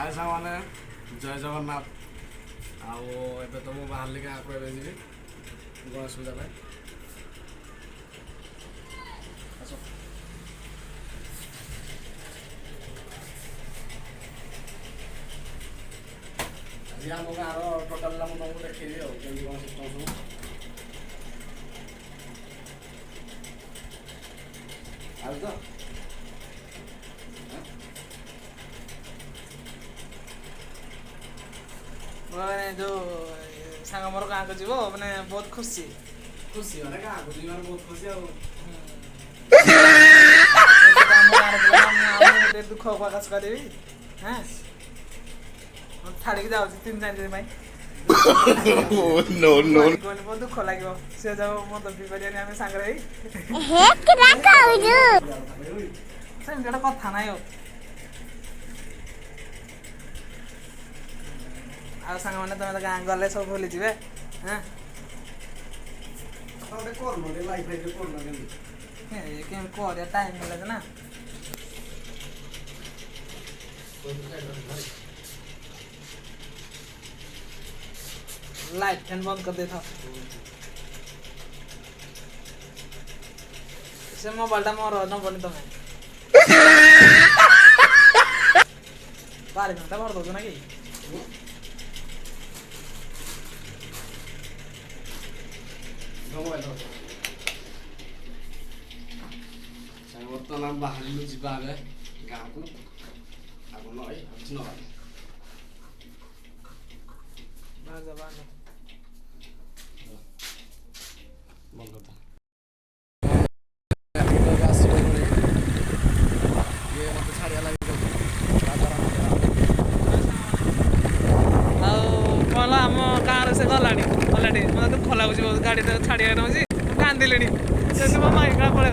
हाय सामाने जय जगन्नाथ आबे तो मुझे बाहर लिखा जी गणेश पूजा आज आम गाँव टोटाल तुमको देखी कमी कौन सिस्टम सब आज तो मैंने जो सांग मोर गाँव को जीव मैंने बहुत खुशी खुशी मैंने गाँव को जीवन बहुत खुशी दुख प्रकाश करी हाँ छाड़ी जाऊँ 3-4 दिन बहुत दुख लगे सी जब मत पीपर आम सांगे कथा ना आउ सांग मैंने तुम गाँ गले सब भूली जाए हाँ कर टाइम मिले ना लाइट फैन बंद कर देता से मोबाइल मोर न बनी तुम्हें 12 घंटा भर दो ना कि बर्तमान बाहर जा गाँव को अब नई आम गाँव से गला मतलब दुख लगुच गाड़ी छाड़ नौजी कांदिले मो माई गाँ पड़े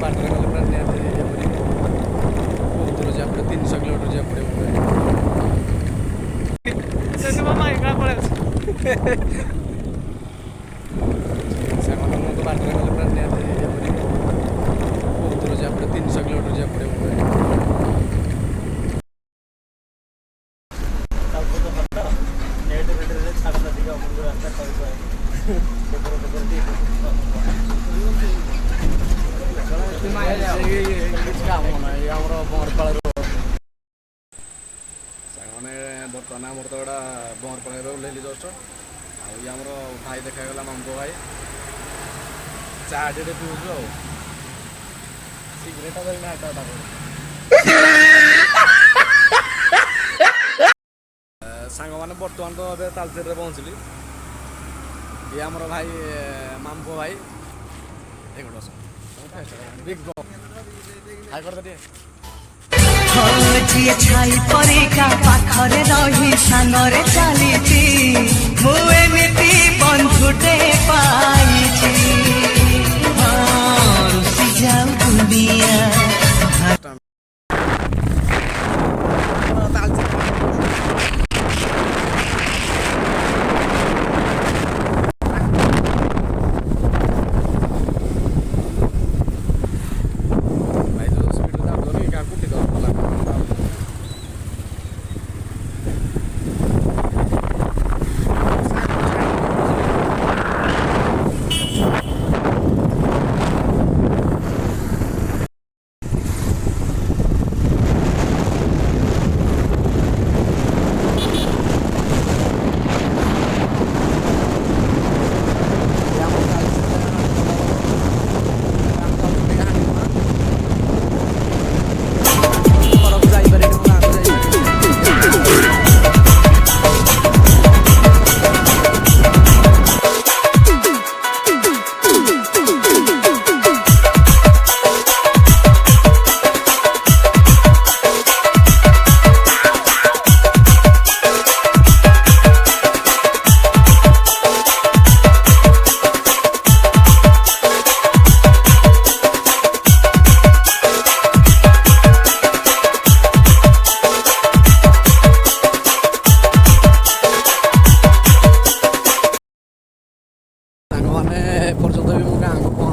बाटर गले पूरा निहाती बहुत दूर जा पड़े 300 किलोमीटर जा पड़े मो माई गाँ पड़े बाटर गले पूरा निहाती बहुत दूर जा पड़े 300 किलोमीटर जा पड़े बर्तमान आम तो गोटा बहरपाड़ ओह्लैली जस्ट आम भाई देखागला मामू भाई चाटे पीऊँ आ सिगरेट सांग मैंने बर्तमान तो ए तालचेर पहुँचली ये आम भाई मामू भाई एक बिग हाई कर झिए छाई परीका पाखरे रही सांगरे चलीची मु एमिति बंधुटे पाइची रुसी जाऊ दुनिया पर्यटन भी गाँव को